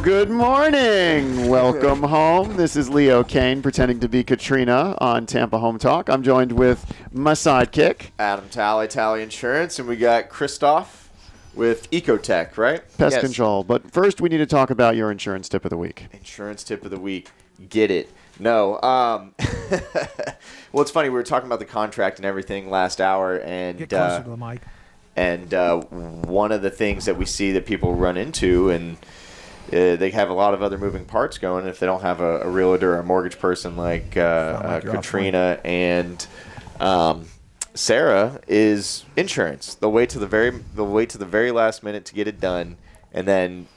good morning. Welcome home. This is Leo Kane pretending to be Katrina on Tampa Home Talk. I'm joined with my sidekick, Adam Tally Insurance, and we got Christoph with Ecotech, right? Pest Control. But first, we need to talk about your insurance tip of the week. Insurance tip of the week. Get it. No. Well, it's funny. We were talking about the contract and everything last hour, and get closer to the mic. And one of the things that we see that people run into, and they have a lot of other moving parts going. If they don't have a realtor or a mortgage person like Katrina and Sarah, is insurance. They'll wait to the very last minute to get it done, and then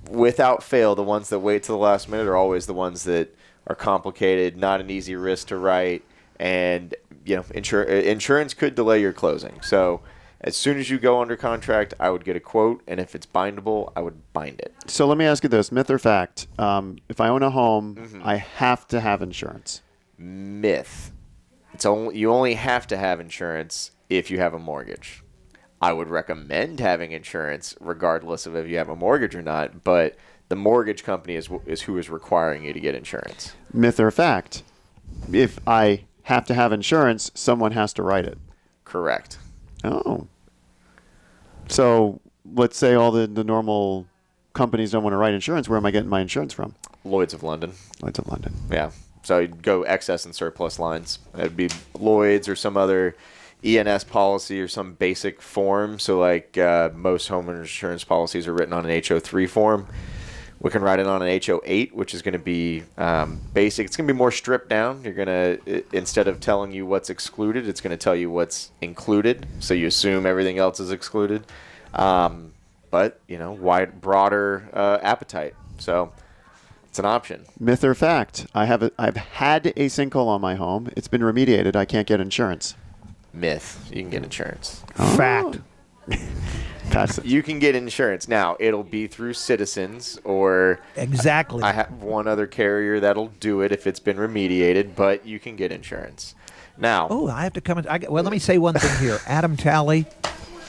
without fail, the ones that wait to the last minute are always the ones that are complicated, not an easy risk to write, and insurance could delay your closing. So as soon as you go under contract, I would get a quote, and if it's bindable, I would bind it. So let me ask you this, myth or fact? If I own a home, I have to have insurance. Myth. You only have to have insurance if you have a mortgage. I would recommend having insurance regardless of if you have a mortgage or not, but the mortgage company is who is requiring you to get insurance. Myth or fact? If I have to have insurance, someone has to write it. Correct. Oh. So let's say all the normal companies don't want to write insurance. Where am I getting my insurance from? Lloyd's of London. Lloyd's of London. Yeah. So you'd go excess and surplus lines. It'd be Lloyd's or some other E&S policy or some basic form. So like most homeowners insurance policies are written on an HO3 form. We can write it on an HO8, which is going to be basic. It's going to be more stripped down. You're going to, instead of telling you what's excluded, it's going to tell you what's included. So you assume everything else is excluded. But, broader appetite. So it's an option. Myth or fact? I've had a sinkhole on my home. It's been remediated. I can't get insurance. Myth. You can get insurance. Oh. Fact. You can get insurance. Now, it'll be through Citizens or... Exactly. I have one other carrier that'll do it if it's been remediated, but you can get insurance. Now... Oh, I have to come in. Well, let me say one thing here. Adam Tally,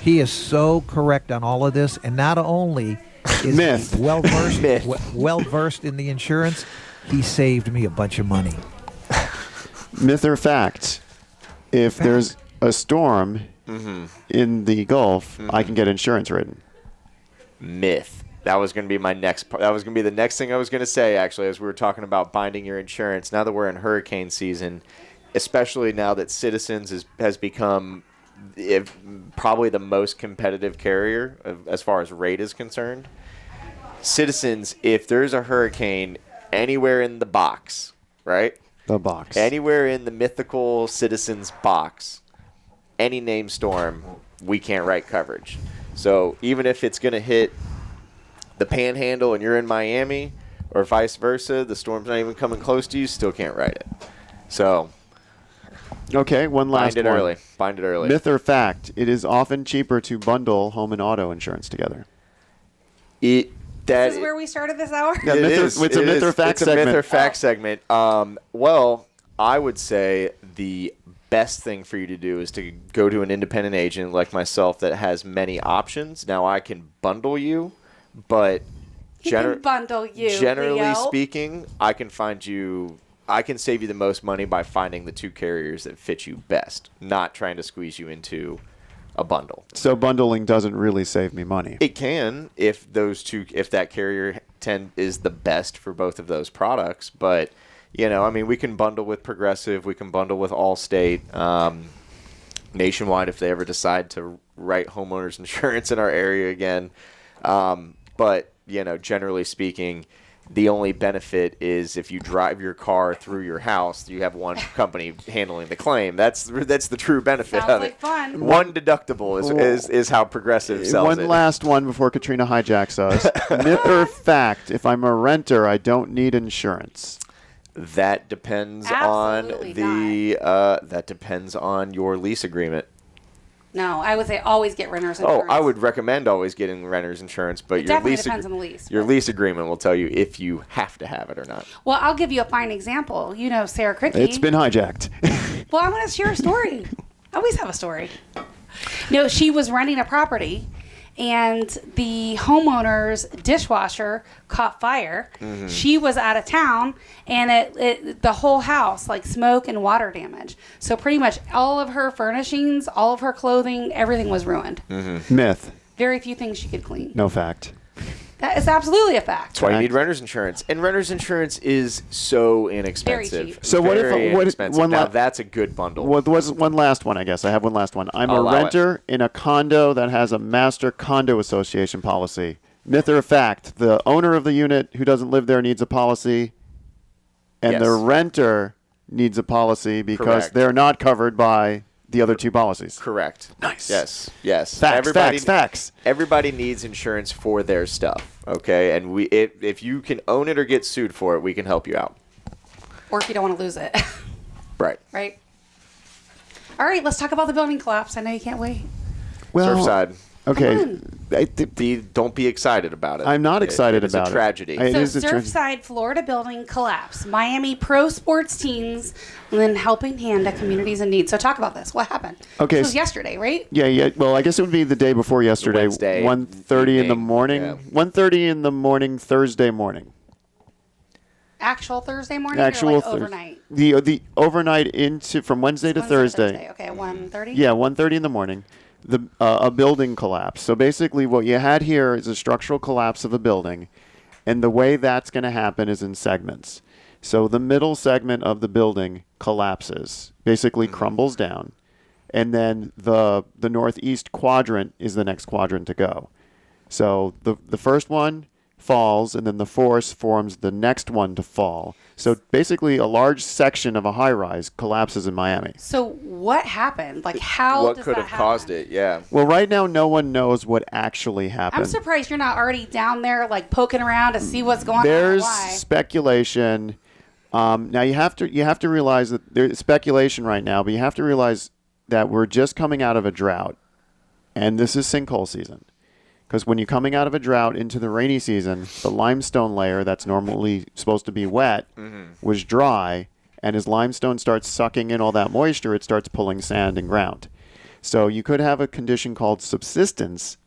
he is so correct on all of this, and not only is Myth. he well-versed in the insurance, he saved me a bunch of money. Myth or fact? If there's a storm... in the Gulf, I can get insurance written. Myth. That was going to be my next part. That was going to be the next thing I was going to say, actually, as we were talking about binding your insurance. Now that we're in hurricane season, especially now that Citizens has become probably the most competitive carrier as far as rate is concerned. Citizens, if there's a hurricane anywhere in the box, right? The box. Anywhere in the mythical Citizens box, any named storm, we can't write coverage. So even if it's going to hit the Panhandle and you're in Miami, or vice versa, the storm's not even coming close to you, still can't write it. So okay, one last bind it early. Myth or fact? It is often cheaper to bundle home and auto insurance together. This is where we started this hour? Yeah, it's a myth or fact segment. It's a myth or fact segment. Well, I would say the best thing for you to do is to go to an independent agent like myself that has many options. Now, I can bundle you, but generally speaking, I can save you the most money by finding the two carriers that fit you best, not trying to squeeze you into a bundle. So bundling doesn't really save me money. It can if that carrier is the best for both of those products, but we can bundle with Progressive, we can bundle with Allstate, Nationwide if they ever decide to write homeowners insurance in our area again. But generally speaking, the only benefit is if you drive your car through your house, you have one company handling the claim. That's the true benefit Sounds of like it. Fun. One deductible is how Progressive sells it. One last one before Katrina hijacks us. Myth or fact? If I'm a renter, I don't need insurance. That depends that depends on your lease agreement. No, I would say always get renter's insurance. Oh, I would recommend always getting renter's insurance, but it definitely depends on the lease. Your lease agreement will tell you if you have to have it or not. Well, I'll give you a fine example. Sarah Cricky. It's been hijacked. Well, I'm going to share a story. I always have a story. She was renting a property, and the homeowner's dishwasher caught fire. She was out of town, and it the whole house, like smoke and water damage. So pretty much all of her furnishings, all of her clothing, everything was ruined. Myth. Very few things she could clean. No fact. That is absolutely a fact. That's why you need renter's insurance, and renter's insurance is so inexpensive. Very cheap. So Now that's a good bundle. What was one last one? I guess I have one last one. I'm I'll a allow renter in a condo that has a master condo association policy. Myth or fact? The owner of the unit who doesn't live there needs a policy, and the Yes. renter needs a policy because Correct. they're not covered by the other two policies. Correct. Nice. Yes. Facts. Everybody needs insurance for their stuff, okay? And if you can own it or get sued for it, we can help you out. Or if you don't want to lose it. Right. Right? All right, let's talk about the building collapse. I know you can't wait. Well, Surfside. okay. Don't be excited about it. I'm not excited about it. It's a tragedy. It So is a Surfside, Florida building collapse. Miami pro sports teams and then helping hand to communities in need. So talk about this. What happened? Okay, This was yesterday, right? Yeah. Well, I guess it would be the day before yesterday. Wednesday 1:30 in the evening, morning. yeah. 1:30 in the morning, Thursday morning. Actual Thursday morning Actual or like Thurs- overnight? The overnight into from Wednesday to Wednesday Thursday. Okay, 1:30? Yeah, 1:30 in the morning. A building collapse. So basically, what you had here is a structural collapse of a building, and the way that's going to happen is in segments. So the middle segment of the building collapses, basically crumbles down, and then the northeast quadrant is the next quadrant to go. So the first one falls, and then the force forms the next one to fall. So basically, a large section of a high-rise collapses in Miami. So what happened? Like how What does could that have happen? caused it? Yeah. Well, right now, no one knows what actually happened. I'm surprised you're not already down there like poking around to see what's going on. There's And why. speculation. Now you have to realize that there's speculation right now, but you have to realize that we're just coming out of a drought, and this is sinkhole season. Because when you're coming out of a drought into the rainy season, the limestone layer that's normally supposed to be wet was dry, and as limestone starts sucking in all that moisture, it starts pulling sand and ground. So you could have a condition called subsidence,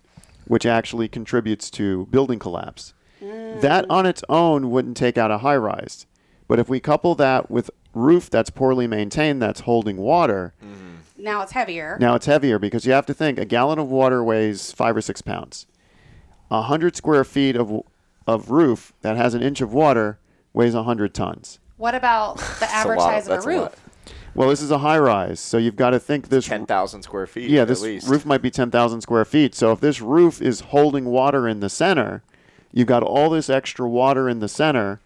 which actually contributes to building collapse. That on its own wouldn't take out a high rise. But if we couple that with roof that's poorly maintained, that's holding water, Now it's heavier. now it's heavier because you have to think a gallon of water weighs 5 or 6 pounds. 100 square feet of roof that has an inch of water weighs 100 tons. What about the average size of a roof? Well, this is a high rise, so you've got to think this 10,000 square feet. Yeah, at this least. roof might be 10,000 square feet. So if this roof is holding water in the center, you've got all this extra water in the center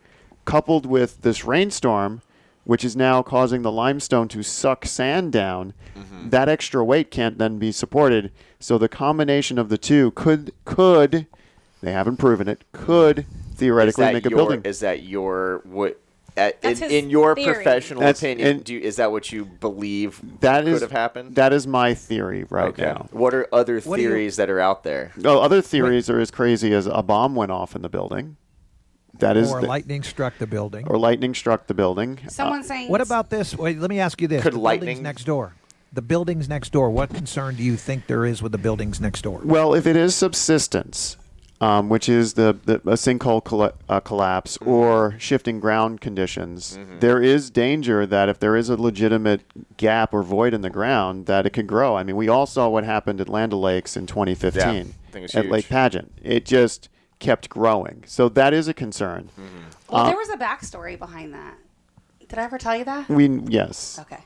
coupled with this rainstorm, which is now causing the limestone to suck sand down. That extra weight can't then be supported. So the combination of the two could they haven't proven it, could theoretically make a building. Is that your That's in your his theory. professional That's- opinion? and- Is that what you believe That could is have happened? That is my theory right Okay. now. What are other What do you- theories that are out there? Oh, other theories are as crazy as a bomb went off in the building. That is Or lightning struck the building. or lightning struck the building. Someone saying What about this? Wait, let me ask you this. Could the lightning- buildings next door. The buildings next door. What concern do you think there is with the buildings next door? Well, if it is subsidence, which is a sinkhole collapse or shifting ground conditions, there is danger that if there is a legitimate gap or void in the ground, that it could grow. I mean, we all saw what happened at Land O'Lakes in 2015 Yeah, I think it's at huge. Lake Pageant. It just kept growing. So that is a concern. Well, there was a backstory behind that. Did I ever tell you that? Yes. Okay.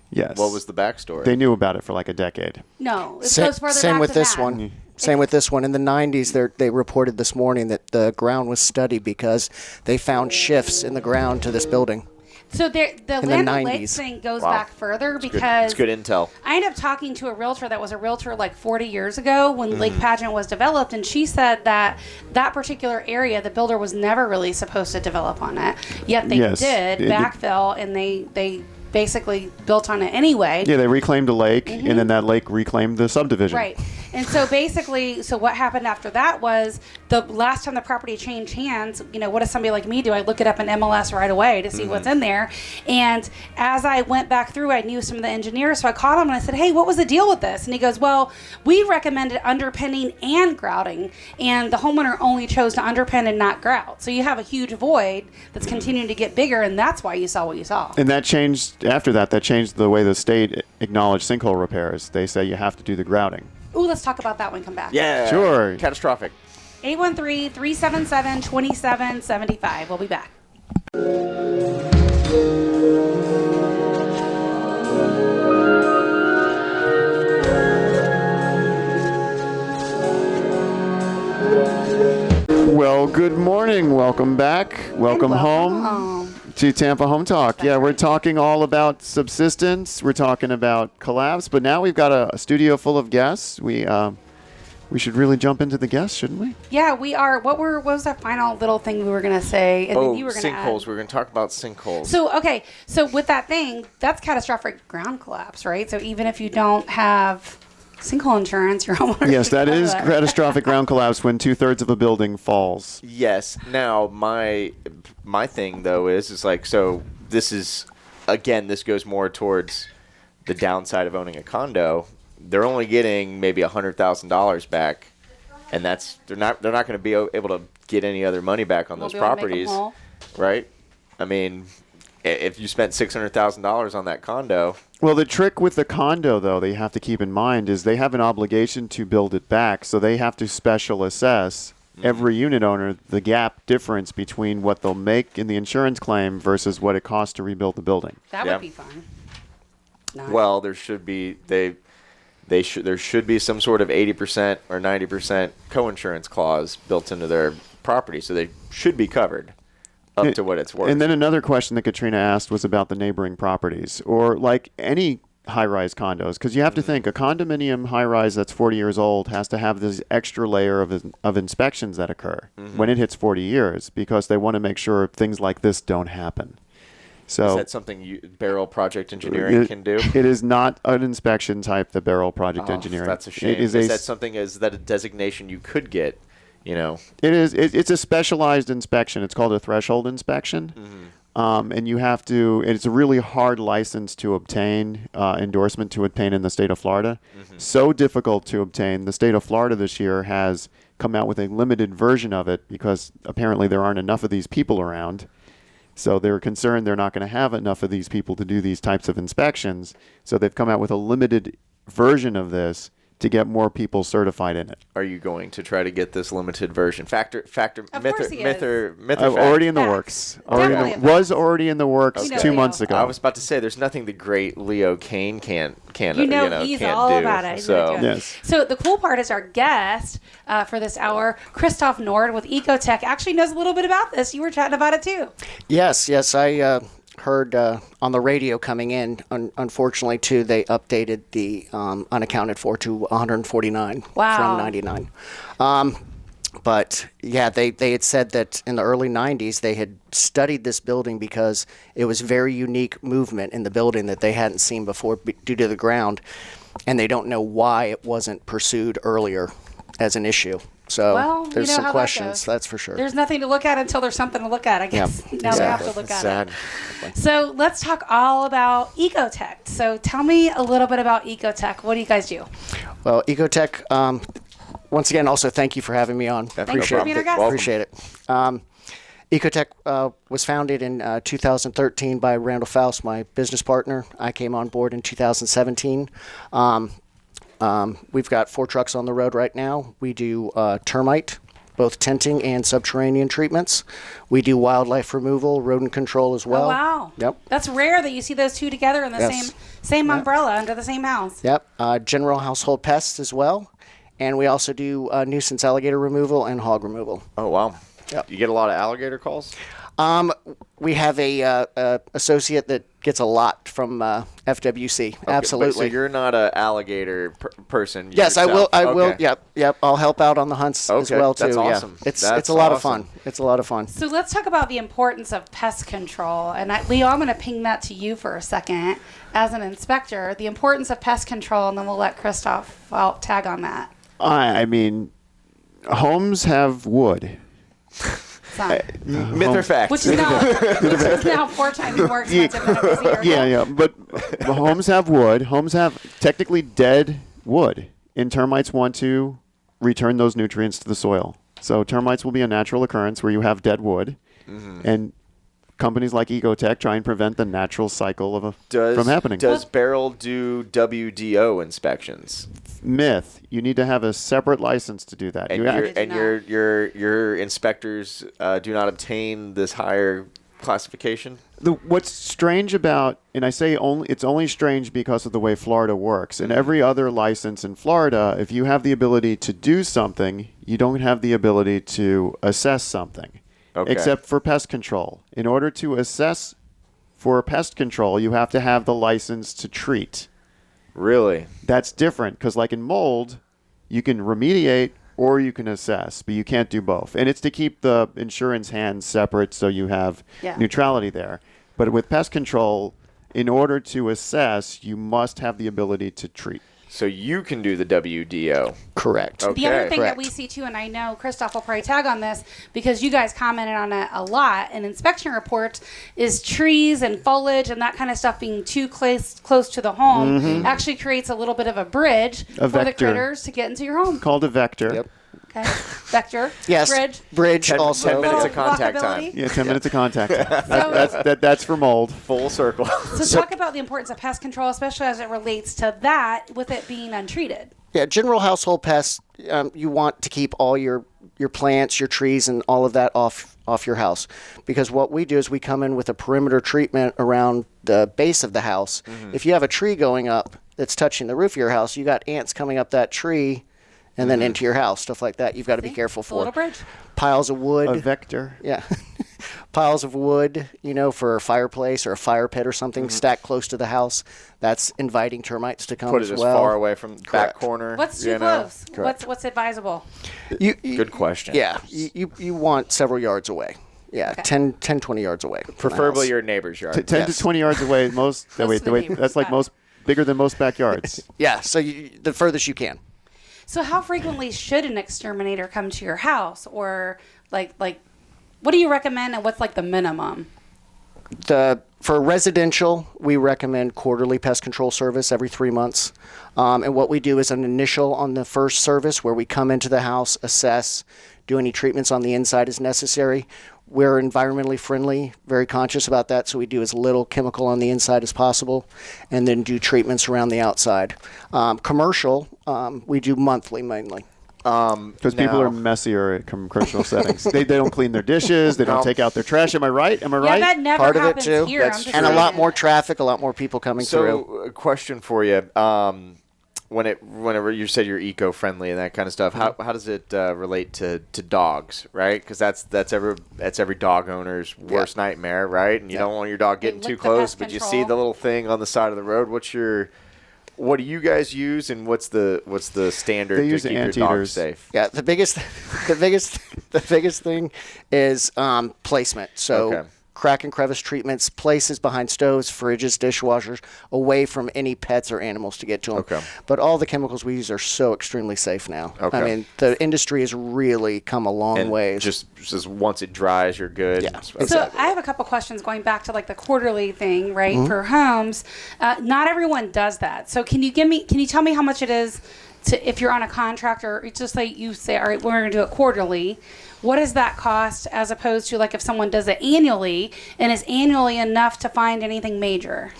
Yes. What was the backstory? They knew about it for like a decade. No, it Same, goes further same back with than this that. one. Same with this one. In the 90s, they reported this morning that the ground was studied because they found shifts in the ground to this building. So the the Land O'Lakes 90s. thing goes Wow. back further It's because good intel. I ended up talking to a realtor that was a realtor like 40 years ago when Lake Pageant was developed, and she said that that particular area, the builder was never really supposed to develop on it, yet they Yes. did backfill, and they basically built on it anyway. Yeah, they reclaimed a lake, and then that lake reclaimed the subdivision. Right. And so basically, what happened after that was the last time the property changed hands, what does somebody like me do? I look it up in MLS right away to see what's in there. And as I went back through, I knew some of the engineers, so I called him and I said, hey, what was the deal with this? And he goes, well, we recommended underpinning and grouting, and the homeowner only chose to underpin and not grout. So you have a huge void that's continuing to get bigger, and that's why you saw what you saw. And that changed, after that changed the way the state acknowledged sinkhole repairs. They say you have to do the grouting. Ooh, let's talk about that when we come back. Yeah. Sure. Catastrophic. 813-377-2775. We'll be back. Well, good morning. Welcome back. Welcome home to Tampa Home Talk. Yeah, we're talking all about subsistence. We're talking about collapse, but now we've got a studio full of guests. We should really jump into the guests, shouldn't we? Yeah, we are. What was that final little thing we were going to say? And then you were going to sinkholes. We're going to talk about sinkholes. So with that thing, that's catastrophic ground collapse, right? So even if you don't have sinkhole insurance, your homeowner. Yes, that is catastrophic ground collapse when 2/3 of a building falls. Yes. Now, my thing, though, is like, so this is, again, this goes more towards the downside of owning a condo. They're only getting maybe $100,000 back, and they're not going to be able to get any other money back on those properties, right? I mean, if you spent $600,000 on that condo. Well, the trick with the condo, though, that you have to keep in mind is they have an obligation to build it back, so they have to special assess every unit owner the gap difference between what they'll make in the insurance claim versus what it costs to rebuild the building. That would be fun. Nice. Well, there should be there should be some sort of 80% or 90% coinsurance clause built into their property, so they should be covered up to what it's worth. And then another question that Katrina asked was about the neighboring properties, or like any high-rise condos, because you have to think a condominium high-rise that's 40 years old has to have this extra layer of inspections that occur when it hits 40 years, because they want to make sure things like this don't happen. So is that something Beryl Project Engineering can do? It is not an inspection type, the Beryl Project Engineering. That's a shame. Is that a designation you could get? It is. It's a specialized inspection. It's called a threshold inspection, and you have to. It's a really hard license to obtain, endorsement to obtain in the state of Florida. So difficult to obtain. The state of Florida this year has come out with a limited version of it because apparently there aren't enough of these people around. So they're concerned they're not going to have enough of these people to do these types of inspections. So they've come out with a limited version of this to get more people certified in it. Are you going to try to get this limited version? Factor, of course he is. Already in the works. Was already in the works 2 months ago. I was about to say, there's nothing the great Leo Kane can't he's all do. about it. Yes. So the cool part is our guest for this hour, Christoph Nord with Ecotech, actually knows a little bit about this. You were chatting about it too. Yes. I heard on the radio coming in. Unfortunately, too, they updated the unaccounted for to 149 from 99. But yeah, they had said that in the early 90s they had studied this building because it was very unique movement in the building that they hadn't seen before due to the ground, and they don't know why it wasn't pursued earlier as an issue. So there's some questions, that's for sure. There's nothing to look at until there's something to look at, I guess. Yep. Now they have to look at it. So let's talk all about Ecotech. So tell me a little bit about Ecotech. What do you guys do? Well, Ecotech, once again, also thank you for having me on. Thanks for being our guest. Appreciate it. Ecotech was founded in 2013 by Randall Faust, my business partner. I came on board in 2017. We've got 4 trucks on the road right now. We do termite, both tenting and subterranean treatments. We do wildlife removal, rodent control as well. Oh, wow. Yep. That's rare that you see those two together in the same umbrella under the same house. Yep. General household pests as well. And we also do nuisance alligator removal and hog removal. Oh, wow. Yep. You get a lot of alligator calls? We have a associate that gets a lot from FWC. Okay, Absolutely. So you're not an alligator person. Yes, yourself. I will. Yep. I'll help out on the hunts as well too. That's awesome. Yeah. That's it's a lot awesome. of fun. It's a lot of fun. So let's talk about the importance of pest control. And Leo, I'm going to ping that to you for a second. As an inspector, the importance of pest control, and then we'll let Christoph tag on that. I mean, homes have wood. Myth or fact? Which is now 4 times more expensive than it was a year ago. Yeah. But homes have wood. Homes have technically dead wood, and termites want to return those nutrients to the soil. So termites will be a natural occurrence where you have dead wood, and companies like Ecotech try and prevent the natural cycle from happening. Does Beryl do WDO inspections? Myth. You need to have a separate license to do that. And your inspectors do not obtain this higher classification? What's strange about, and I say it's only strange because of the way Florida works. In every other license in Florida, if you have the ability to do something, you don't have the ability to assess something. Okay. Except for pest control. In order to assess for pest control, you have to have the license to treat. Really? That's different because like in mold, you can remediate or you can assess, but you can't do both. And it's to keep the insurance hands separate so you have neutrality there. But with pest control, in order to assess, you must have the ability to treat. So you can do the WDO. Correct. Okay. The other thing that we see too, and I know Christoph will probably tag on this because you guys commented on it a lot in inspection reports, is trees and foliage and that kind of stuff being too close to the home actually creates a little bit of a bridge for the critters to get into your home. Called a vector. Yep. Okay. Vector. Yes. Bridge. 10 also. minutes of contact time. Yeah, 10 minutes of contact time. That's for mold. Full circle. So talk about the importance of pest control, especially as it relates to that with it being untreated. Yeah, general household pests, you want to keep all your plants, your trees, and all of that off your house. Because what we do is we come in with a perimeter treatment around the base of the house. If you have a tree going up that's touching the roof of your house, you got ants coming up that tree and then into your house, stuff like that. You've got to be careful for. A little bridge. Piles of wood. A vector. Yeah. Piles of wood, for a fireplace or a fire pit or something stacked close to the house. That's inviting termites to come Put as it well. as far away from the back corner. What's too close? What's advisable? Good question. Yeah. You want several yards away. Yeah, Okay. 10, 20 yards away. from the Preferably house. your neighbor's yard. 10 to 20 yards away. That's like bigger than most backyards. Yeah, so the furthest you can. So how frequently should an exterminator come to your house, or like what do you recommend, and what's like the minimum? For residential, we recommend quarterly pest control service every 3 months. And what we do is an initial on the first service where we come into the house, assess, do any treatments on the inside as necessary. We're environmentally friendly, very conscious about that, so we do as little chemical on the inside as possible, and then do treatments around the outside. Commercial, we do monthly mainly. Because people are messier at commercial settings. They don't clean their dishes. They don't take out their trash. Am I right? Yeah, that never Part of it happens too. here. I'm just And a saying. lot more traffic, a lot more people coming through. So, a question for you. Whenever you said you're eco-friendly and that kind of stuff, how does it relate to dogs, right? Because that's every dog owner's worst nightmare, right? And you don't want your dog getting lick too the close, pest but you control. see the little thing on the side of the road. What do you guys use, and what's the standard They to use keep your dog anteaters. safe? Yeah, the biggest thing is placement. So Okay. crack and crevice treatments, places behind stoves, fridges, dishwashers, away from any pets or animals to get to them. Okay. But all the chemicals we use are so extremely safe now. Okay. I mean, the industry has really come a long And ways. just once it dries, you're good. Yeah. So I have a couple questions going back to like the quarterly thing, right? For homes, not everyone does that. So can you tell me how much it is if you're on a contract, or just like you say, all right, we're going to do it quarterly. What does that cost as opposed to like if someone does it annually, and is annually enough to find anything major?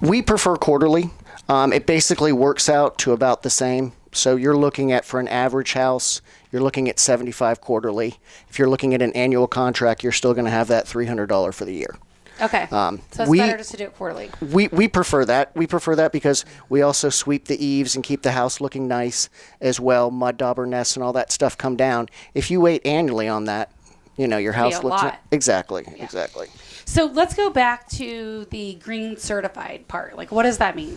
We prefer quarterly. It basically works out to about the same. So you're looking at, for an average house, you're looking at $75 quarterly. If you're looking at an annual contract, you're still going to have that $300 for the year. Okay. So it's better just to do it quarterly. We prefer that. We prefer that because we also sweep the eaves and keep the house looking nice as well. Mud dauber nests and all that stuff come down. If you wait annually on that, your house a looks lot. Exactly. So let's go back to the green certified part. Like, what does that mean?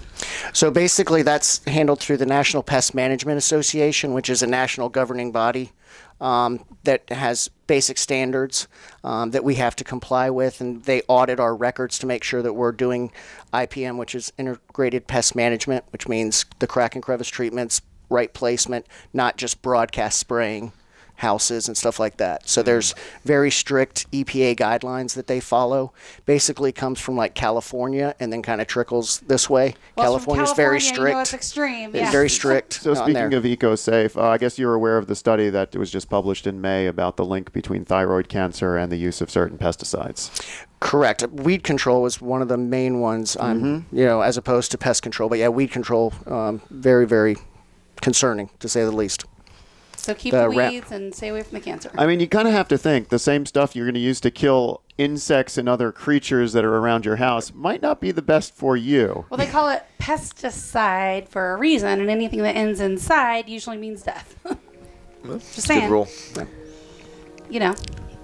So basically, that's handled through the National Pest Management Association, which is a national governing body that has basic standards that we have to comply with, and they audit our records to make sure that we're doing IPM, which is Integrated Pest Management, which means the crack and crevice treatments, right placement, not just broadcast spraying houses and stuff like that. So there's very strict EPA guidelines that they follow. Basically comes from like California and then kind of trickles this way. Well, California's very strict. You know it's extreme. It's very strict. So on there. speaking of EcoSafe, I guess you're aware of the study that was just published in May about the link between thyroid cancer and the use of certain pesticides. Correct. Weed control was one of the main ones, as opposed to pest control. But yeah, weed control, very, very concerning to say the least. So keep the weeds and stay away from the cancer. I mean, you kind of have to think the same stuff you're going to use to kill insects and other creatures that are around your house might not be the best for you. Well, they call it pesticide for a reason, and anything that ends in side usually means death. Just saying. Good rule. You know,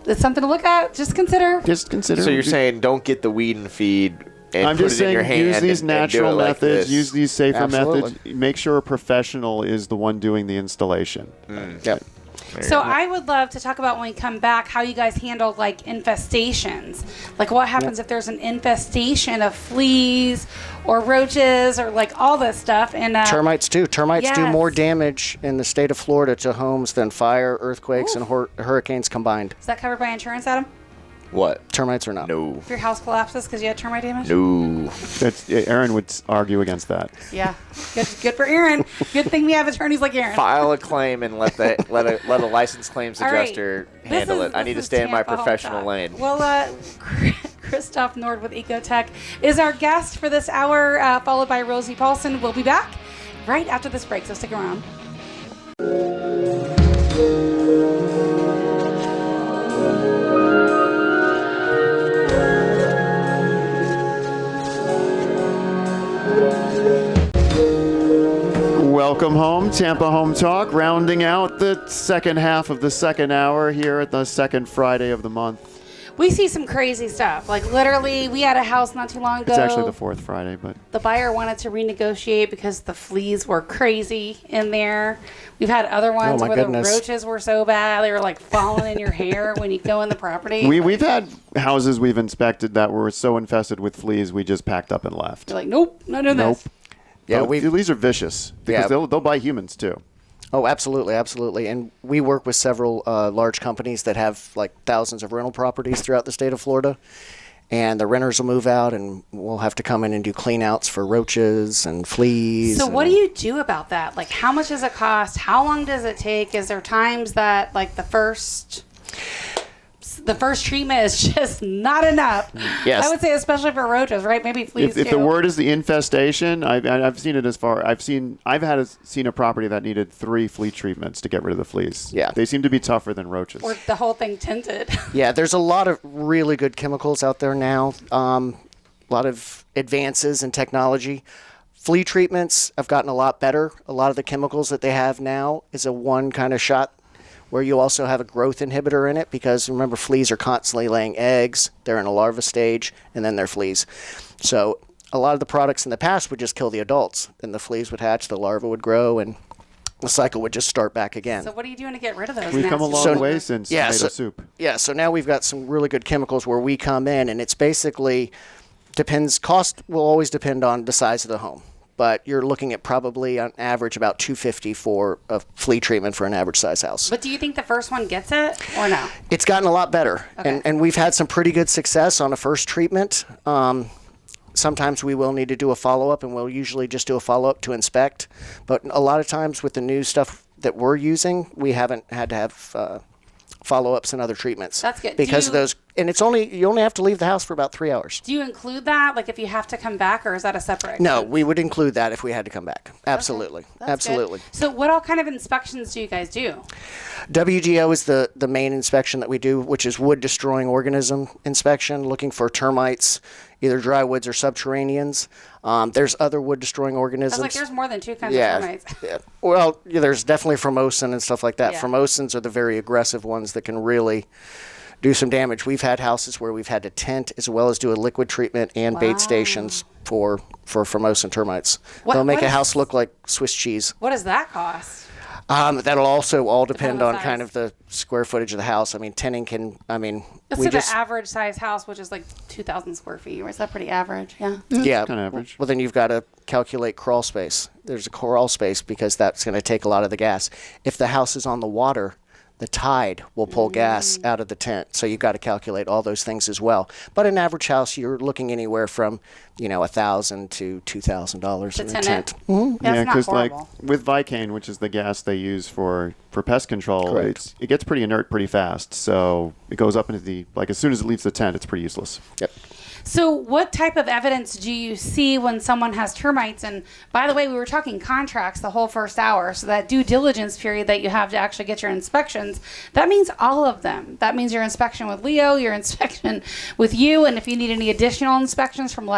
it's something to look at. Just consider. So you're saying don't get the weed and feed and I'm put just it in saying your hand use these and do it natural like methods, this. use these safer Absolutely. methods. Make sure a professional is the one doing the installation. Yep. So I would love to talk about when we come back how you guys handle like infestations. Like what happens if there's an infestation of fleas or roaches or like all this stuff. And Termites too. Termites do Yes. more damage in the state of Florida to homes than fire, earthquakes, and hurricanes combined. Is that covered by insurance, Adam? What? Termites are not. No. If your house collapses because you had termite damage? No. Aaron would argue against that. Yeah. Good for Aaron. Good thing we have attorneys like Aaron. File a claim and let a licensed claims All right. adjuster This handle is- it. I need to this is stay in my Tampa Home professional Talk. lane. Well, Christoph Nord with Ecotech is our guest for this hour, followed by Rosie Paulson. We'll be back right after this break, so stick around. Welcome home, Tampa Home Talk, rounding out the second half of the second hour here at the second Friday of the month. We see some crazy stuff. Like literally, we had a house not too long ago. It's actually the fourth Friday, but The buyer wanted to renegotiate because the fleas were crazy in there. We've had other ones my where goodness. the roaches were so bad they were like falling in your hair when you go in the property. we've had houses we've inspected that were so infested with fleas we just packed up and left. You're like, nope, not doing Nope. this. Yeah, these are vicious because Yeah. they'll bite humans too. Oh, absolutely, absolutely. And we work with several large companies that have like thousands of rental properties throughout the state of Florida. And the renters will move out, and we'll have to come in and do clean outs for roaches and fleas. So what do and- you do about that? Like, how much does it cost? How long does it take? Is there times that like the first treatment is just not enough? Yes. I would say especially for roaches, right? Maybe fleas If too. the word is the infestation, I've seen it as far. I've seen a property that needed 3 flea treatments to get rid of the fleas. Yeah. They seem to be tougher than roaches. or the whole thing tinted. Yeah, there's a lot of really good chemicals out there now. A lot of advances in technology. Flea treatments have gotten a lot better. A lot of the chemicals that they have now is a one kind of shot where you also have a growth inhibitor in it because remember, fleas are constantly laying eggs. They're in a larva stage, and then they're fleas. So a lot of the products in the past would just kill the adults. Then the fleas would hatch, the larva would grow, and the cycle would just start back again. So what are you doing to get rid of those? We've come a nasty long bugs? way since tomato soup. Yeah, so now we've got some really good chemicals where we come in, and it's basically cost will always depend on the size of the home. But you're looking at probably on average about $250 for a flea treatment for an average size house. But do you think the first one gets it or no? It's gotten a lot better, Okay. and we've had some pretty good success on a first treatment. Sometimes we will need to do a follow-up, and we'll usually just do a follow-up to inspect. But a lot of times with the new stuff that we're using, we haven't had to have follow-ups and other treatments. That's good. Because of those, and you only have to leave the house for about 3 hours. Do you include that, like if you have to come back, or is that a separate? No, expense? we would include that if we had to come back. Absolutely. That's Absolutely. good. So what all kind of inspections do you guys do? WGO is the main inspection that we do, which is wood destroying organism inspection, looking for termites, either dry woods or subterraneans. There's other wood destroying I organisms. was like, there's more than 2 kinds of termites. Yeah. Well, there's definitely formosan and stuff like that. Yeah. Formosans are the very aggressive ones that can really do some damage. We've had houses where we've had to tent as well as do a liquid treatment and Wow. bait stations for formosan termites. What- They'll make what a is- house look like Swiss cheese. What does that cost? That'll also all depend on on the kind size. of the square footage of the house. I mean, tenting Let's we say just the average size house, which is like 2,000 square feet. Or is that pretty average? Yeah. yeah, kinda average. Well, then you've got a calculate crawl space. There's a crawl space because that's going to take a lot of the gas. If the house is on the water, the tide will pull gas out of the tent. So you've got to calculate all those things as well. But an average house, you're looking anywhere from, $1,000 to $2,000 in a tent. Mm-hmm. Yeah, because like with Vicane, which is the gas they use for pest control, it gets pretty inert pretty fast. So it goes up into as soon as it leaves the tent, it's pretty useless. Yep. So what type of evidence do you see when someone has termites? And by the way, we were talking contracts the whole first hour. So that due diligence period that you have to actually get your inspections, that means all of them. That means your inspection with Leo, your inspection with you. And if you need any additional inspections from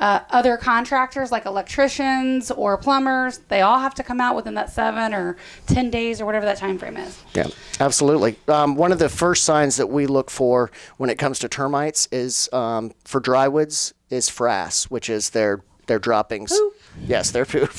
other contractors like electricians or plumbers, they all have to come out within that 7 or 10 days or whatever that time frame is. Yeah, absolutely. One of the first signs that we look for when it comes to termites is for drywoods is frass, which is their droppings. Poop. Yes, their poop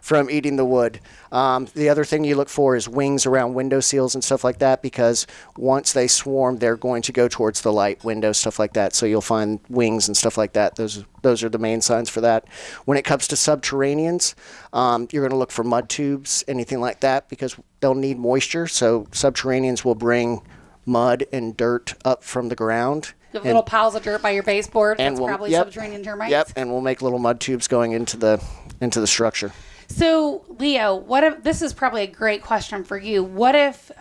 from eating the wood. The other thing you look for is wings around window seals and stuff like that, because once they swarm, they're going to go towards the light, windows, stuff like that. So you'll find wings and stuff like that. Those are the main signs for that. When it comes to subterraneans, you're going to look for mud tubes, anything like that, because they'll need moisture. So subterraneans will bring mud and dirt up from the ground. You have little piles of dirt by your baseboard. That's probably subterranean termites. Yep, and we'll make little mud tubes going into the structure. So, Leo, what if this is probably a great question for you? What if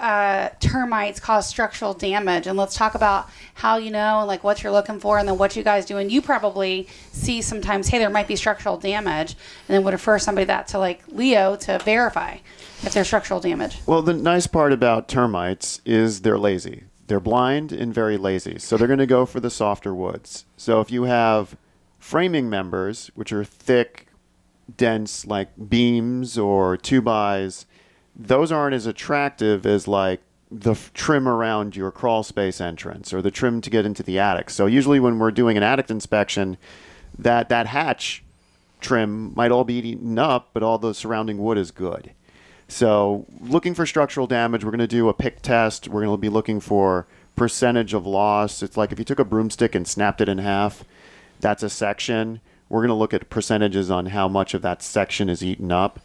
termites cause structural damage? And let's talk about how you know and what you're looking for, and then what you guys do. And you probably see sometimes, hey, there might be structural damage, and then would refer somebody to Leo to verify if there's structural damage. Well, the nice part about termites is they're lazy. They're blind and very lazy, so they're going to go for the softer woods. So if you have framing members, which are thick, dense, like beams or 2x, those aren't as attractive as the trim around your crawl space entrance or the trim to get into the attic. So usually when we're doing an attic inspection, that hatch trim might all be eaten up, but all the surrounding wood is good. So looking for structural damage, we're going to do a pick test. We're going to be looking for percentage of loss. It's like if you took a broomstick and snapped it in half, that's a section. We're going to look at percentages on how much of that section is eaten up.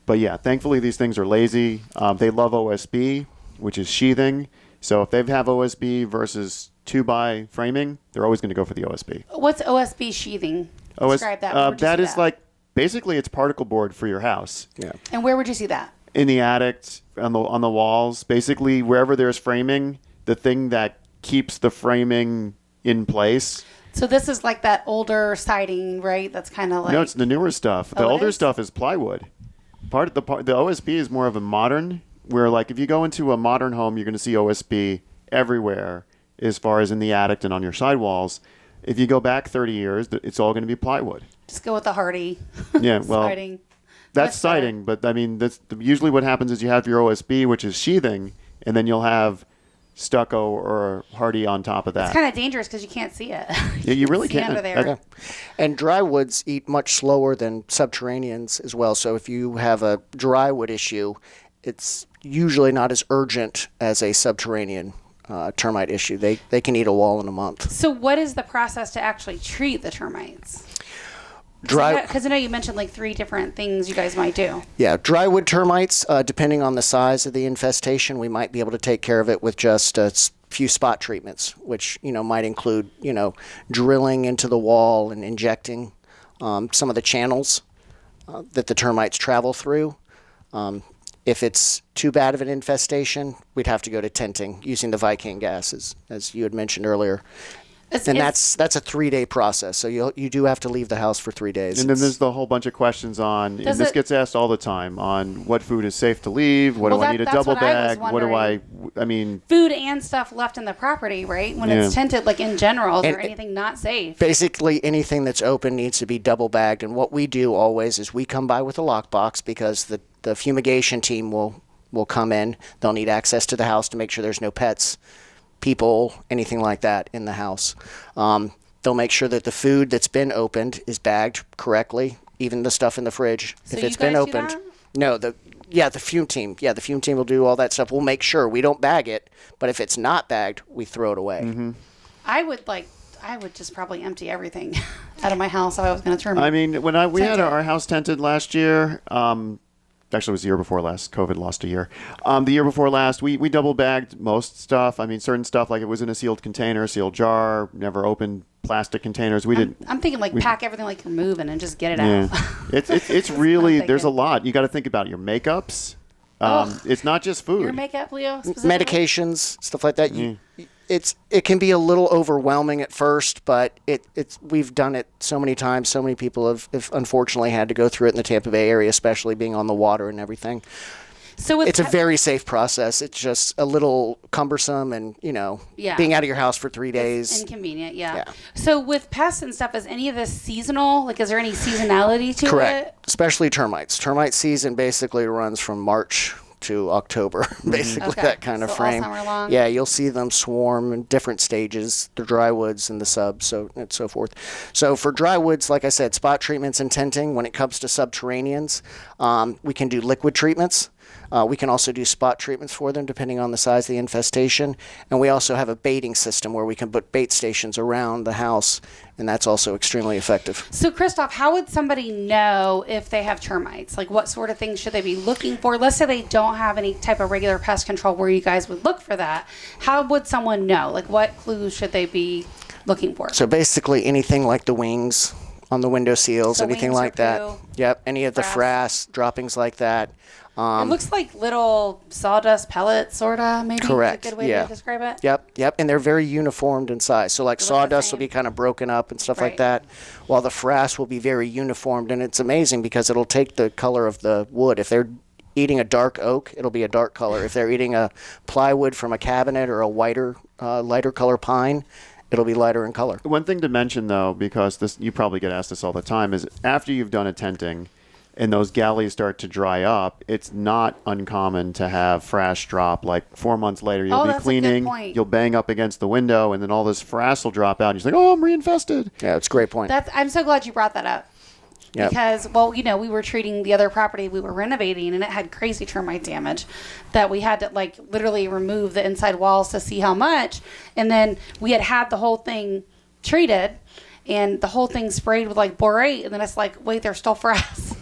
But yeah, thankfully these things are lazy. They love OSB, which is sheathing. So if they have OSB versus 2x framing, they're always going to go for the OSB. What's OSB sheathing? Describe that. That is basically it's particle board for your house. Yeah. And where would you see that? In the attic, on the walls, basically wherever there's framing, the thing that keeps the framing in place. So this is like that older siding, right? That's kind of No, it's the newer stuff. The older stuff is plywood. The OSB is more of a modern, where if you go into a modern home, you're going to see OSB everywhere, as far as in the attic and on your sidewalls. If you go back 30 years, it's all going to be plywood. Just go with the hardy. Yeah, well. siding. That's siding, but that's usually what happens is you have your OSB, which is sheathing, and then you'll have stucco or hardy on top of that. It's kind of dangerous because you can't see it. Yeah, you really can't. Under there. Yeah. And drywoods eat much slower than subterraneans as well. So if you have a drywood issue, it's usually not as urgent as a subterranean termite issue. They can eat a wall in a month. So what is the process to actually treat the termites? Because I know you mentioned 3 different things you guys might do. Yeah, drywood termites, depending on the size of the infestation, we might be able to take care of it with just a few spot treatments, which might include drilling into the wall and injecting some of the channels that the termites travel through. If it's too bad of an infestation, we'd have to go to tenting using the Vicane gas, as you had mentioned earlier. That's a 3-day process, so you do have to leave the house for 3 days. And then there's the whole bunch of questions on, and this gets asked all the time, on what food is safe to leave, what do I need a double bag, what do I mean... Food and stuff left in the property, right? When it's tented, in general, is there anything not safe? Basically, anything that's open needs to be double bagged, and what we do always is we come by with a lockbox because the fumigation team will come in. They'll need access to the house to make sure there's no pets, people, anything like that in the house. They'll make sure that the food that's been opened is bagged correctly, even the stuff in the fridge. So if it's been opened. No, the fume team. Yeah, the fume team will do all that stuff. We'll make sure we don't bag it, but if it's not bagged, we throw it away. Mm-hmm. I I would just probably empty everything out of my house if I was going to termite. I mean, when we had our house tented last year, actually it was the year before last. COVID lost a year. The year before last, we double bagged most stuff. I mean, certain stuff like it was in a sealed container, sealed jar, never opened plastic containers. I'm thinking pack everything like you're moving and just get it out. It's really there's a lot. You got to think about your makeups. It's not just food. Your makeup, Leo, specifically? Medications, stuff like that. It can be a little overwhelming at first, but we've done it so many times. So many people have unfortunately had to go through it in the Tampa Bay area, especially being on the water and everything. So it's a very safe process. It's just a little cumbersome and, being out of your house for 3 days. It's inconvenient, yeah. So with pests and stuff, is any of this seasonal? Like, is there any seasonality to it? Correct. Especially termites. Termite season basically runs from March to October, basically that kind of frame. All summer long? Yeah, you'll see them swarm in different stages, the dry woods and the subs, and so forth. So for dry woods, like I said, spot treatments and tenting. When it comes to subterraneans, we can do liquid treatments. We can also do spot treatments for them depending on the size of the infestation. And we also have a baiting system where we can put bait stations around the house, and that's also extremely effective. So, Christoph, how would somebody know if they have termites? Like, what sort of things should they be looking for? Let's say they don't have any type of regular pest control where you guys would look for that. How would someone know? Like, what clues should they be looking for? So basically anything like the wings on the window seals, anything like that. Yep, any of the frass droppings like that. It looks like little sawdust pellets, sort of, maybe. Correct. Is a good way to describe it. Yep. And they're very uniformed in size. So like sawdust will be kind of broken up and stuff like that, while the frass will be very uniformed. And it's amazing because it'll take the color of the wood. If they're eating a dark oak, it'll be a dark color. If they're eating a plywood from a cabinet or a lighter color pine, it'll be lighter in color. One thing to mention, though, because you probably get asked this all the time, is after you've done a tenting and those galleys start to dry up, it's not uncommon to have frass drop. Like 4 months later, you'll be cleaning, you'll bang up against the window, and then all this frass will drop out. And you're like, oh, I'm reinfested. Yeah, it's a great point. I'm so glad you brought that up. Yep. Because, we were treating the other property we were renovating, and it had crazy termite damage that we had to, literally remove the inside walls to see how much. And then we had the whole thing treated, and the whole thing sprayed with, borate. And then it's like, wait, there's still frass.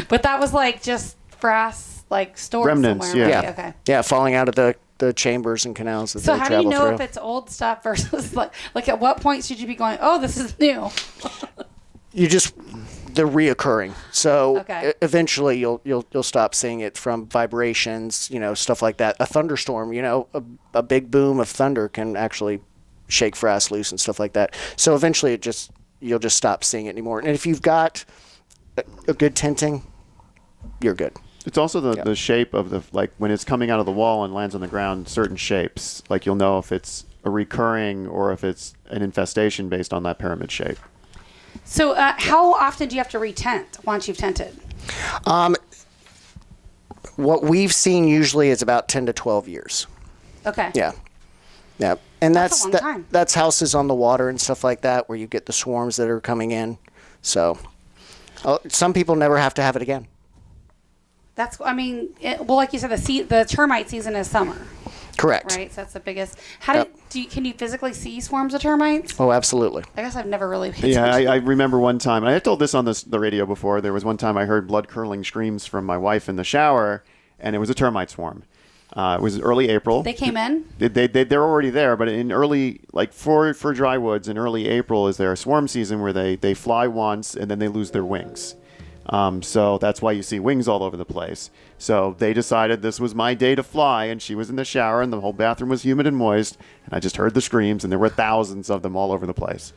But that was, just frass, stored remnants, somewhere. Yeah. Right? Okay. Yeah, falling out of the chambers and canals that they travel through. So how do you know if it's old stuff versus, at what point should you be going, oh, this is new? They're reoccurring. So eventually you'll stop seeing it from vibrations, stuff like that. A thunderstorm, a big boom of thunder can actually shake frass loose and stuff like that. So eventually you'll just stop seeing it anymore. And if you've got a good tenting, you're good. It's also the shape of when it's coming out of the wall and lands on the ground, certain shapes. You'll know if it's a recurring or if it's an infestation based on that pyramid shape. So how often do you have to re-tent once you've tented? What we've seen usually is about 10 to 12 years. Okay. Yeah. And that's a long time. That's houses on the water and stuff like that where you get the swarms that are coming in. So some people never have to have it again. Like you said, the termite season is summer. Correct. Right, so that's the biggest. Can you physically see swarms of termites? Oh, absolutely. I guess I've never really paid attention. Yeah, I remember one time, and I had told this on the radio before. There was one time I heard blood-curdling screams from my wife in the shower, and it was a termite swarm. It was early April. They came in? They're already there, but in early, for dry woods, in early April is their swarm season where they fly once and then they lose their wings. So that's why you see wings all over the place. So they decided this was my day to fly, and she was in the shower, and the whole bathroom was humid and moist, and I just heard the screams, and there were thousands of them all over the place.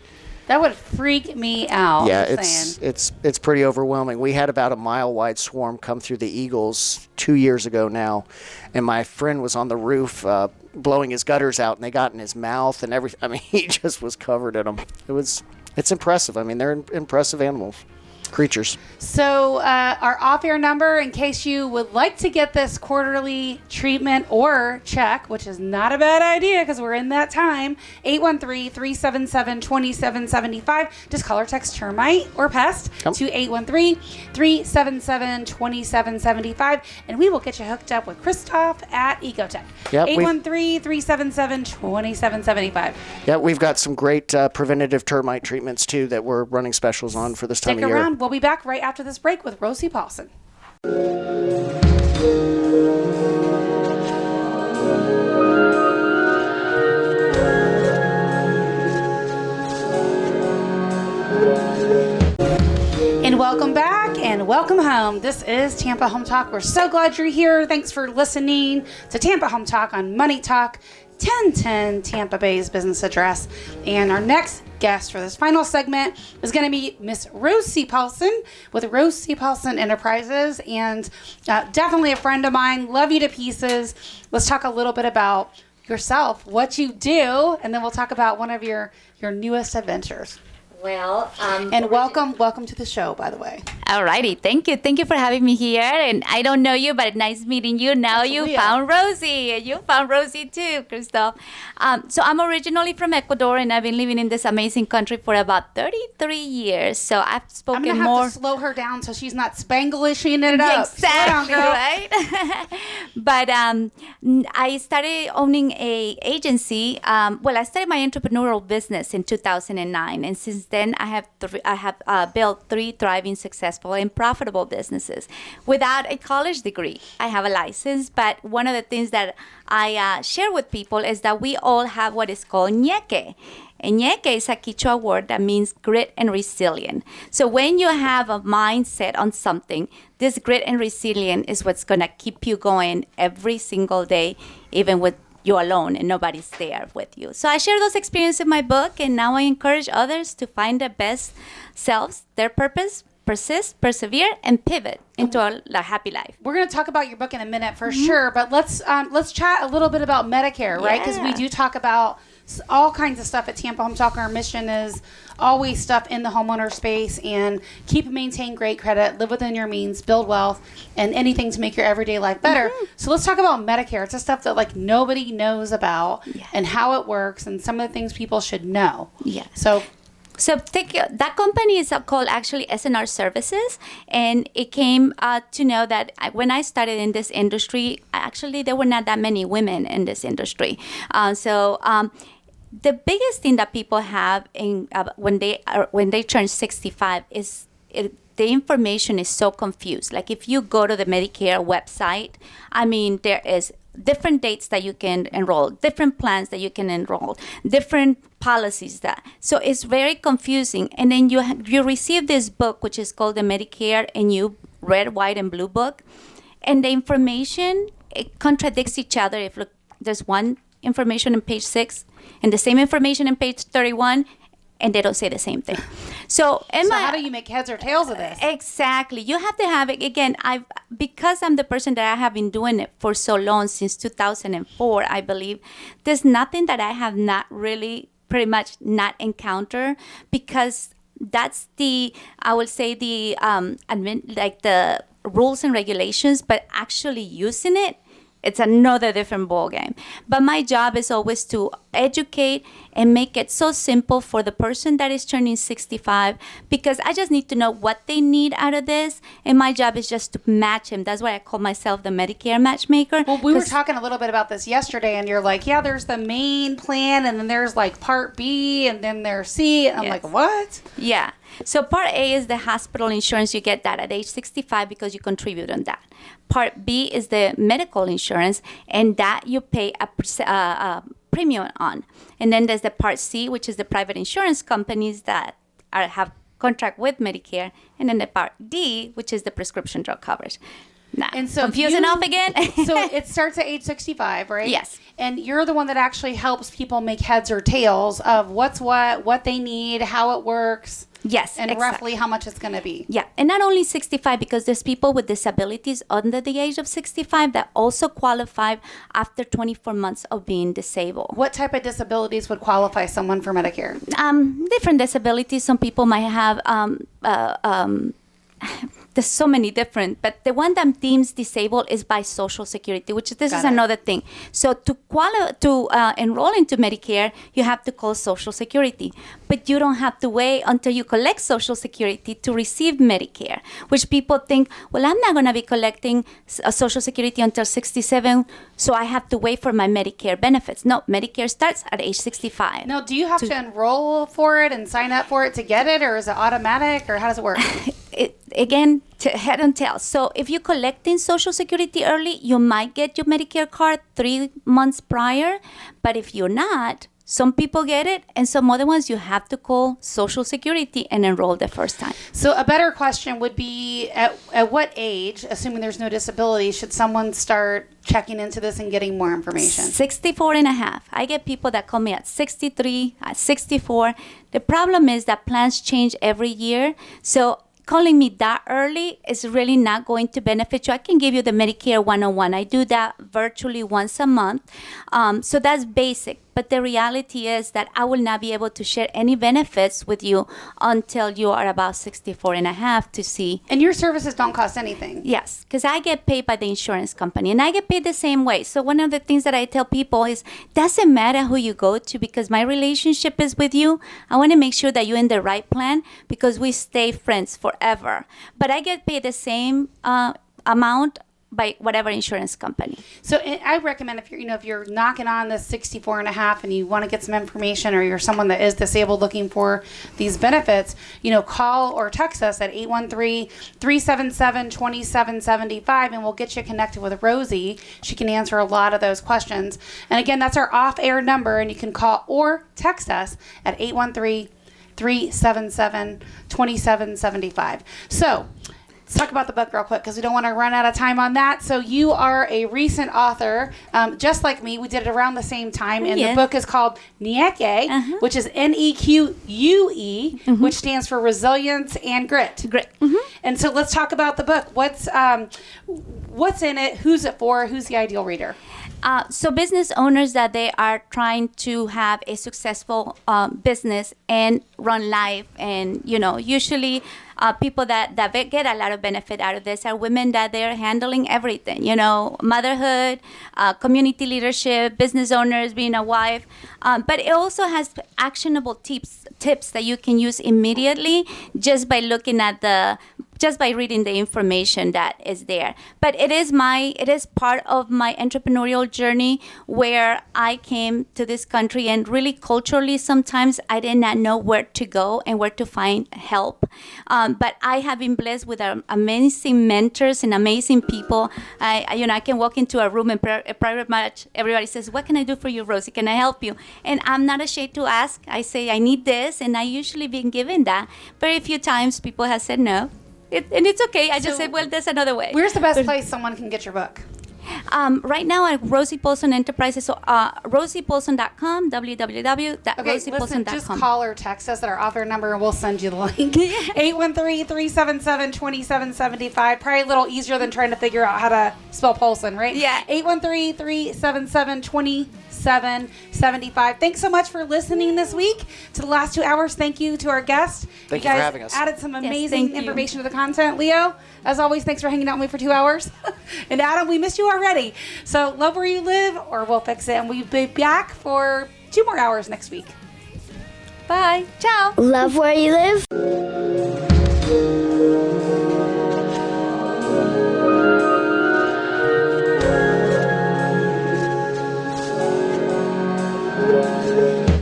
That would freak me out. Yeah, it's pretty overwhelming. We had about a mile-wide swarm come through the Eagles 2 years ago now, and my friend was on the roof blowing his gutters out, and they got in his mouth and everything. He just was covered in them. It's impressive. They're impressive animals. creatures. So our off-air number, in case you would like to get this quarterly treatment or check, which is not a bad idea because we're in that time, 813-377-2775. Just call or text termite or pest to 813-377-2775, and we will get you hooked up with Christoph at Ecotech. Yep, 813-377-2775. Yeah, we've got some great preventative termite treatments too that we're running specials on for this time Stick of year. around. We'll be back right after this break with Rosie Paulson. And welcome back and welcome home. This is Tampa Home Talk. We're so glad you're here. Thanks for listening to Tampa Home Talk on Money Talk 1010 Tampa Bay's business address. And our next guest for this final segment is going to be Miss Rosie Paulson with Rosie Paulson Enterprises, and definitely a friend of mine. Love you to pieces. Let's talk a little bit about yourself, what you do, and then we'll talk about one of your newest adventures. Well, and welcome to the show, by the way. Alrighty, thank you for having me here. And I don't know you, but nice meeting you. Now you found Rosie, and you found Rosie too, Christoph. So I'm originally from Ecuador, and I've been living in this amazing country for about 33 years. So I've spoken more. I'm gonna have to slow her down so she's not Spanglishing it up. Exactly, right? But I started owning a agency. I started my entrepreneurial business in 2009, and since then I have built 3 thriving, successful, and profitable businesses without a college degree. I have a license, but one of the things that I share with people is that we all have what is called ñeque. And ñeque is a Quechua word that means grit and resilient. So when you have a mindset on something, this grit and resilient is what's going to keep you going every single day, even with you're alone and nobody's there with you. So I share those experiences in my book, and now I encourage others to find their best selves, their purpose, persist, persevere, and pivot into a happy life. We're going to talk about your book in a minute for sure, but let's chat a little bit about Medicare, right? Because we do talk about all kinds of stuff at Tampa Home Talk. Our mission is always stuff in the homeowner space, and keep and maintain great credit, live within your means, build wealth, and anything to make your everyday life better. So let's talk about Medicare. It's the stuff that like nobody knows about and how it works, and some of the things people should know. Yeah. So that company is called actually SNR Services, and it came to know that when I started in this industry, actually there were not that many women in this industry. The biggest thing that people have when they turn 65 is the information is so confused. Like if you go to the Medicare website, I mean, there is different dates that you can enroll, different plans that you can enroll, different policies so it's very confusing. And then you receive this book, which is called the Medicare and You Red, White, and Blue book, and the information, it contradicts each other. If look, there's one information on page 6 and the same information on page 31, and they don't say the same thing. So how do you make heads or tails of this? Exactly. You have to have it. Again, because I'm the person that I have been doing it for so long, since 2004, I believe, there's nothing that I have not really pretty much not encountered, because that's the rules and regulations, but actually using it, it's another different ballgame. But my job is always to educate and make it so simple for the person that is turning 65, because I just need to know what they need out of this, and my job is just to match them. That's why I call myself the Medicare matchmaker. Well, we were talking a little bit about this yesterday, and you're like, yeah, there's the main plan, and then there's like Part B, and then there's C, and I'm like, what? Yeah. So Part A is the hospital insurance. You get that at age 65 because you contribute on that. Part B is the medical insurance, and that you pay a premium on. And then there's the Part C, which is the private insurance companies that have contract with Medicare. And then the Part D, which is the prescription drug coverage. Nah. And so confused enough again? So it starts at age 65, right? Yes. And you're the one that actually helps people make heads or tails of what's what they need, how it works. Yes, and exactly. roughly how much it's going to be. Yeah, and not only 65, because there's people with disabilities under the age of 65 that also qualify after 24 months of being disabled. What type of disabilities would qualify someone for Medicare? Different disabilities. Some people might have there's so many different, but the one that deems disabled is by Social Security, which this is another thing. So to enroll into Medicare, you have to call Social Security, but you don't have to wait until you collect Social Security to receive Medicare, which people think, well, I'm not going to be collecting Social Security until 67, so I have to wait for my Medicare benefits. No, Medicare starts at age 65. Now, do you have to enroll for it and sign up for it to get it, or is it automatic, or how does it work? Again, head and tail. So if you're collecting Social Security early, you might get your Medicare card 3 months prior. But if you're not, some people get it, and some other ones you have to call Social Security and enroll the first time. So a better question would be, at what age, assuming there's no disability, should someone start checking into this and getting more information? 64 and a half. I get people that call me at 63, at 64. The problem is that plans change every year. So calling me that early is really not going to benefit you. I can give you the Medicare 101. I do that virtually once a month. So that's basic. But the reality is that I will not be able to share any benefits with you until you are about 64 and a half to see. And your services don't cost anything. Yes, because I get paid by the insurance company, and I get paid the same way. So one of the things that I tell people is, doesn't matter who you go to, because my relationship is with you. I want to make sure that you're in the right plan, because we stay friends forever. But I get paid the same amount by whatever insurance company. So I recommend if you're knocking on the 64 and a half and you want to get some information, or you're someone that is disabled looking for these benefits, call or text us at 813-377-2775, and we'll get you connected with Rosie. She can answer a lot of those questions. And again, that's our off-air number, and you can call or text us at 813-377-2775. So let's talk about the book real quick, because we don't want to run out of time on that. So you are a recent author, just like me. We did it around the same time, and the book is called Neque, which is Neque, which stands for Resilience and Grit. And so let's talk about the book. What's in it? Who's it for? Who's the ideal reader? So business owners that they are trying to have a successful business and run life, and usually people that get a lot of benefit out of this are women that they're handling everything, motherhood, community leadership, business owners, being a wife. But it also has actionable tips that you can use immediately just by looking at just by reading the information that is there. But it is part of my entrepreneurial journey, where I came to this country, and really culturally sometimes I did not know where to go and where to find help. But I have been blessed with amazing mentors and amazing people. I can walk into a room and pretty much everybody says, "What can I do for you, Rosie? Can I help you?" And I'm not ashamed to ask. I say, "I need this," and I usually been given that. Very few times people have said no. And it's okay. I just said, well, there's another way. Where's the best place someone can get your book? Right now at Rosie Paulson Enterprises, so rosiepaulson.com, www.rosiepaulson.com. Just call or text us at our author number, and we'll send you the link. 813-377-2775. Probably a little easier than trying to figure out how to spell Paulson, right? Yeah. 813-377-2775. Thanks so much for listening this week to the last 2 hours. Thank you to our guests. Thank you for having us. Added some amazing information to the content. Leo, as always, thanks for hanging out with me for 2 hours. And Adam, we missed you already. So love where you live, or we'll fix it. And we'll be back for 2 more hours next week. Bye. Ciao. Love where you live.